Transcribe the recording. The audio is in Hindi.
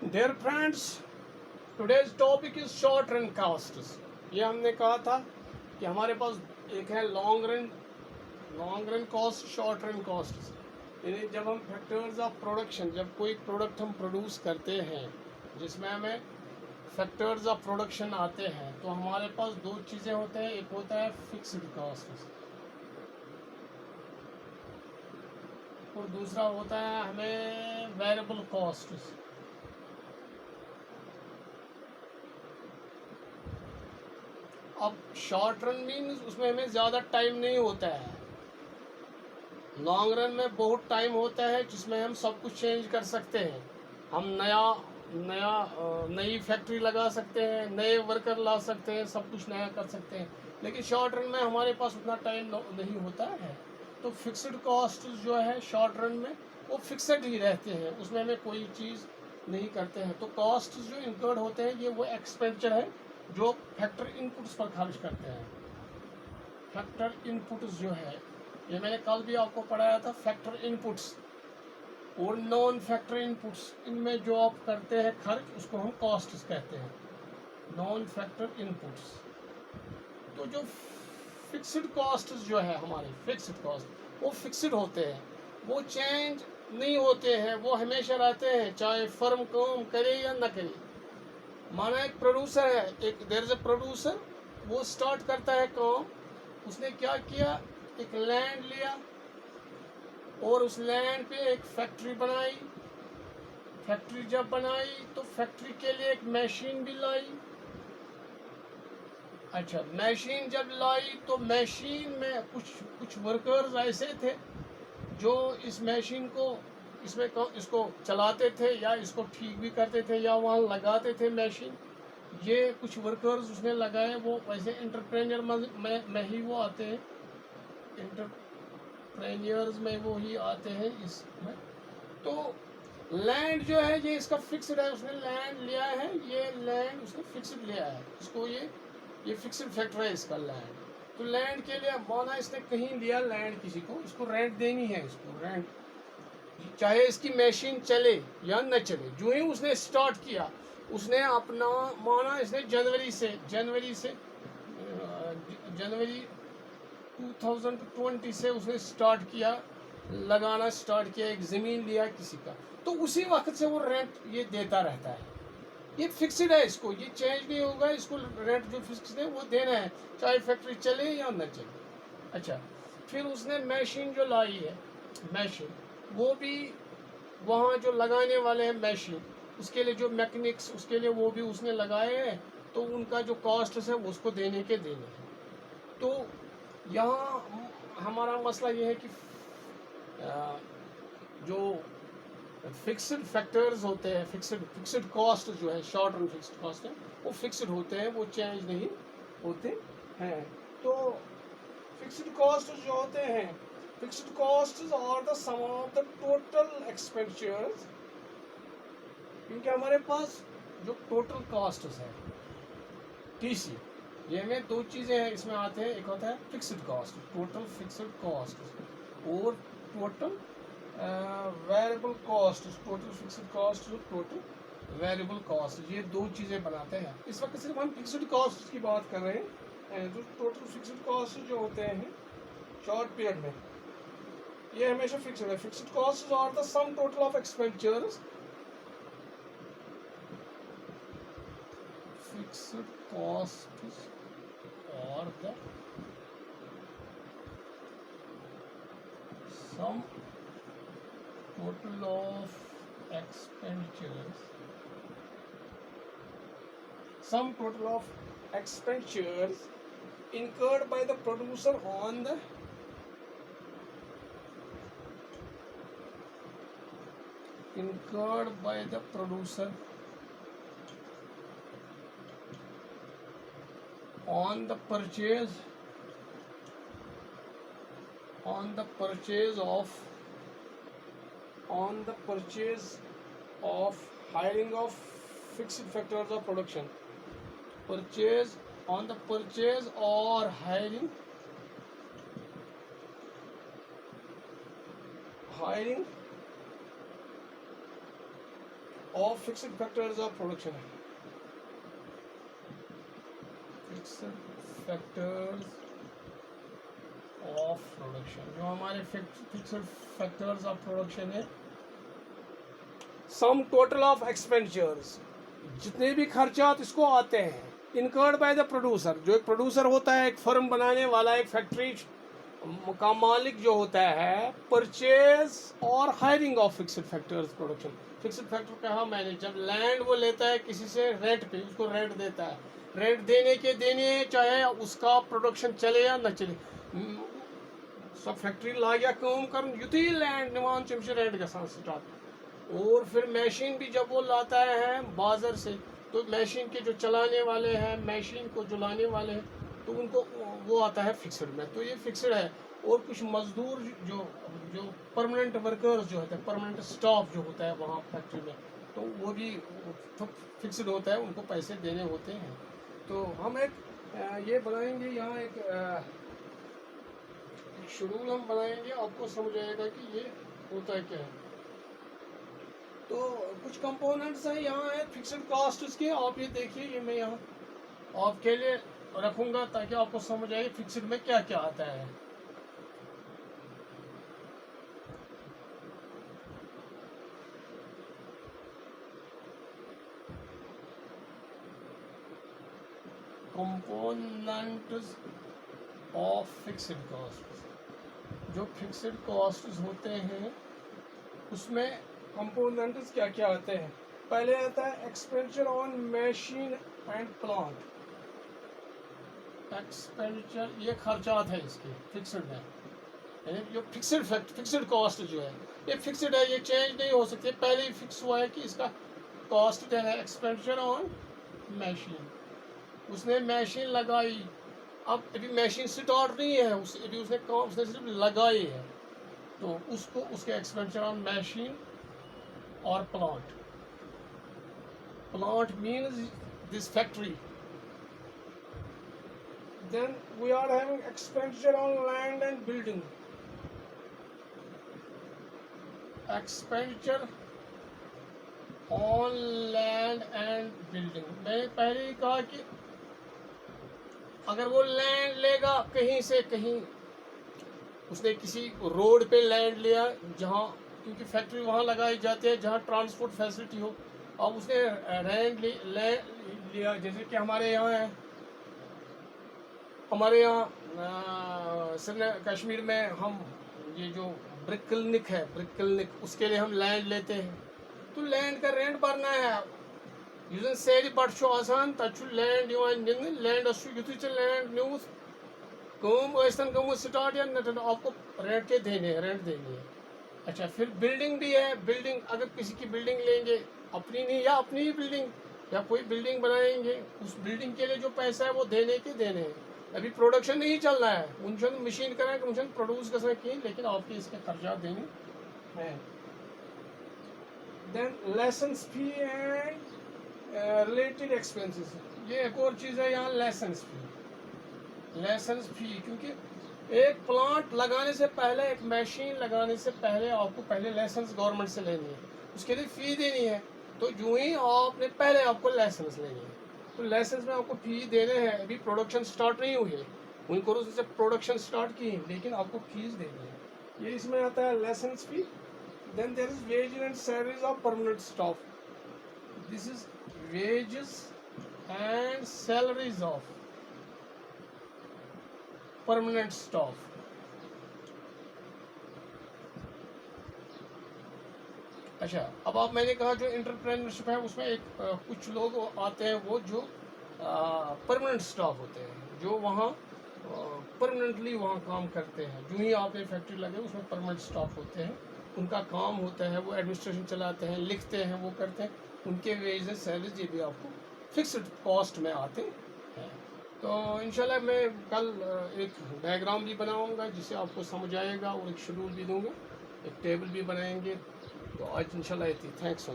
Dear friends, today's topic is short run costs. ये हमने कहा था कि हमारे पास एक है long run cost, short run cost. यानी जब हम फैक्टर्स ऑफ प्रोडक्शन, जब कोई प्रोडक्ट हम प्रोड्यूस करते हैं जिसमें हमें फैक्टर्स ऑफ प्रोडक्शन आते हैं, तो हमारे पास दो चीज़ें होते हैं। एक होता है फिक्स्ड कॉस्ट और दूसरा होता है हमें वेरिएबल कॉस्ट। अब शॉर्ट रन मीन्स उसमें हमें ज़्यादा टाइम नहीं होता है। लॉन्ग रन में बहुत टाइम होता है जिसमें हम सब कुछ चेंज कर सकते हैं। हम नई फैक्ट्री लगा सकते हैं, नए वर्कर ला सकते हैं, सब कुछ नया कर सकते हैं। लेकिन शॉर्ट रन में हमारे पास उतना टाइम नहीं होता है। तो फिक्स्ड कॉस्ट जो है शॉर्ट रन में वो फिक्स्ड ही रहते हैं, उसमें हमें कोई चीज़ नहीं करते हैं। तो कॉस्ट जो इंकर्ड होते हैं ये वो एक्सपेंडिचर है जो फैक्टर इनपुट्स पर खर्च करते हैं। फैक्टर इनपुट्स जो है, ये मैंने कल भी आपको पढ़ाया था। फैक्टर इनपुट्स और नॉन फैक्टर इनपुट्स, इनमें जो आप करते हैं खर्च, उसको हम कॉस्ट्स कहते हैं। Non factor inputs. तो जो फिक्स्ड कॉस्ट जो है हमारे, फिक्स्ड कॉस्ट वो फिक्स्ड होते हैं, वो चेंज नहीं होते हैं, वो हमेशा रहते हैं चाहे फर्म काम करे या ना करे। माना एक प्रोड्यूसर है, एक देयर इज अ प्रोड्यूसर, वो स्टार्ट करता है काम। उसने क्या किया, एक लैंड लिया और उस लैंड पे एक फैक्ट्री बनाई। फैक्ट्री जब बनाई तो फैक्ट्री के लिए एक मशीन भी लाई। अच्छा, मशीन जब लाई तो मशीन में कुछ वर्कर्स ऐसे थे जो इस मशीन को इसको चलाते थे या इसको ठीक भी करते थे या वहाँ लगाते थे मशीन। ये कुछ वर्कर्स उसने लगाए, वो वैसे एंटरप्रेन्योर में ही वो आते हैं। एंटरप्रेन्योर्स में वो ही आते हैं इसमें। तो लैंड जो है ये इसका फिक्स्ड है, उसने लैंड लिया है, ये लैंड उसने फिक्स्ड लिया है, इसको ये फिक्स्ड फैक्टर है इसका लैंड। तो लैंड के लिए माना इसने कहीं लिया लैंड किसी को, इसको रेंट देनी है, इसको रेंट, चाहे इसकी मशीन चले या न चले। जो ही उसने स्टार्ट किया, उसने अपना माना इसने जनवरी 2020 से उसने स्टार्ट किया, लगाना स्टार्ट किया, एक ज़मीन लिया किसी का, तो उसी वक्त से वो रेंट ये देता रहता है। ये फिक्स्ड है, इसको ये चेंज नहीं होगा, इसको रेंट जो फिक्स्ड है वो देना है चाहे फैक्ट्री चले या न चले। अच्छा, फिर उसने मशीन जो लाई है, मशीन वो भी वहाँ जो लगाने वाले हैं मशीन, उसके लिए जो मैकेनिक्स, उसके लिए वो भी उसने लगाए हैं। तो उनका जो कॉस्ट है उसको देने हैं। तो यहाँ हमारा मसला ये है कि जो फिक्स्ड फैक्टर्स होते हैं, फिक्स्ड कॉस्ट जो है, शॉर्ट रन फिक्स्ड कॉस्ट है, वो फिक्स्ड होते हैं, वो चेंज नहीं होते हैं। तो फिक्स्ड कॉस्ट जो होते हैं, fixed cost are the sum of the total expenditures. क्योंकि हमारे पास जो टोटल कॉस्ट है, टीसी, ये में दो चीज़ें हैं इसमें आते हैं। एक होता है fixed cost, total fixed cost, और total variable cost. Total fixed cost और टोटल वेरिएबल कॉस्ट, ये दो चीज़ें बनाते हैं। इस वक्त सिर्फ हम फिक्स्ड कॉस्ट की बात कर रहे हैं। जो टोटल फिक्स्ड कॉस्ट जो होते हैं शॉर्ट पीरियड में, ये हमेशा फिक्स्ड है। Fixed cost are the sum total of expenditures. Fixed cost or the sum total of expenditures, sum total of expenditures incurred by the producer on the incurred by the producer on the purchase of hiring of fixed factors of production. Purchase on the purchase or hiring of fixed factors of production है, फिक्स्ड फैक्टर्स ऑफ प्रोडक्शन, जो हमारे फिक्स्ड फैक्टर्स ऑफ प्रोडक्शन है, सम टोटल ऑफ एक्सपेंडिचर्स, जितने भी खर्चात इसको आते हैं, इनकर्ड बाय द प्रोड्यूसर, जो एक प्रोड्यूसर होता है, एक फर्म बनाने वाला, एक फैक्ट्री का मालिक जो होता है, परचेज और hiring of fixed factors production. Fixed factor कहा मैंने, जब लैंड वो लेता है किसी से रेंट पे, उसको रेंट देता है, रेंट देने के देने, चाहे उसका प्रोडक्शन चले या न चले, सब फैक्ट्री ला गया काम कर युति लैंड निवान चमश रेंट गसान स्टार्ट। और फिर मशीन भी जब वो लाता है बाजार से, तो मशीन के जो चलाने वाले हैं, मशीन को चलाने वाले हैं, तो उनको वो आता है फिक्स्ड में, तो ये फिक्स्ड है। और कुछ मजदूर जो जो परमानेंट वर्कर्स जो होते हैं, परमानेंट स्टाफ जो होता है वहाँ फैक्ट्री में, तो वो भी फिक्स्ड होता है, उनको पैसे देने होते हैं। तो हम एक ये बनाएंगे यहाँ एक शेड्यूल हम बनाएंगे, आपको समझ आएगा कि ये होता है क्या है। तो कुछ कंपोनेंट्स हैं यहाँ है फिक्स्ड कॉस्ट के, आप ये देखिए, ये मैं यहाँ आपके लिए रखूँगा ताकि आपको समझ आए फिक्स्ड में क्या क्या आता है। कंपोनेंट्स ऑफ फिक्स्ड कॉस्ट, जो फिक्स्ड कॉस्ट होते हैं उसमें कंपोनेंट्स क्या क्या आते हैं। पहले आता है expenditure on machine and plant, expenditure ये खर्चात है इसके फिक्स्ड में, यानी जो फिक्स्ड कॉस्ट जो है ये फिक्स्ड है, ये चेंज नहीं हो सकती, पहले ही फिक्स हुआ है कि इसका कॉस्ट है एक्सपेंडिचर ऑन मशीन। उसने मशीन लगाई, अब अभी मशीन स्टार्ट नहीं है, अभी उसने सिर्फ लगाई है, तो उसको उसके एक्सपेंडिचर ऑन मशीन और plant. Plant means this factory. Then we are having expenditure on land and building. Expenditure on land and building, मैंने पहले ही कहा कि अगर वो लैंड लेगा कहीं से कहीं, उसने किसी रोड पे लैंड लिया जहाँ, क्योंकि फैक्ट्री वहाँ लगाई जाती है जहाँ ट्रांसपोर्ट फैसिलिटी हो, अब उसने लैंड लिया, जैसे कि हमारे यहाँ है, हमारे यहाँ कश्मीर में हम ये जो ब्रिक क्लिनिक है, ब्रिक क्लिनिक, उसके लिए हम लैंड लेते हैं, तो लैंड का रेंट भरना है। यूजन सेल पट आसान तक लैंड दिन लैंड युत लैंड न्यूज कम गम स्टार्ट या न, आपको रेंट के देने हैं, रेंट देनी है। अच्छा, फिर बिल्डिंग भी है, बिल्डिंग अगर किसी की बिल्डिंग लेंगे, अपनी नहीं या अपनी ही बिल्डिंग या कोई बिल्डिंग बनाएंगे, उस बिल्डिंग के लिए जो पैसा है वो देने के देने हैं। अभी प्रोडक्शन नहीं चल रहा है, उनसे मशीन करें कि उनसे प्रोड्यूस कर सकें, लेकिन आपके इसके खर्चा देने हैं। Then licence fee and related expenses, ये एक और चीज़ है यहाँ, लाइसेंस फी। लाइसेंस फी, क्योंकि एक प्लांट लगाने से पहले, एक मशीन लगाने से पहले आपको पहले लाइसेंस गवर्नमेंट से लेनी है, उसके लिए फ़ी देनी है। तो जो ही आपने पहले आपको लाइसेंस लेनी है, तो लाइसेंस में आपको फी देने हैं। अभी प्रोडक्शन स्टार्ट नहीं हुई है, उनको उससे प्रोडक्शन स्टार्ट की, लेकिन आपको फीस देनी है, ये इसमें आता है licence fee. Then there is wage and salaries of permanent staff, this is wages and salaries of permanent staff. अच्छा, अब आप मैंने कहा जो एंटरप्रेन्योरशिप है उसमें एक कुछ लोग आते हैं वो जो परमानेंट स्टाफ होते हैं, जो वहाँ परमानेंटली वहाँ काम करते हैं। जो ही आपने फैक्ट्री लगे उसमें परमानेंट स्टाफ होते हैं, उनका काम होता है वो एडमिनिस्ट्रेशन चलाते हैं, लिखते हैं, वो करते हैं, उनके वेजेस सैलरीज ये भी आपको फिक्स्ड कॉस्ट में आते हैं। तो इंशाल्लाह मैं कल एक डायग्राम भी बनाऊंगा जिससे आपको समझ आएगा, और एक शेड्यूल भी दूंगा, एक टेबल भी बनाएंगे। तो आज इंशाल्लाह इतनी, थैंक्स।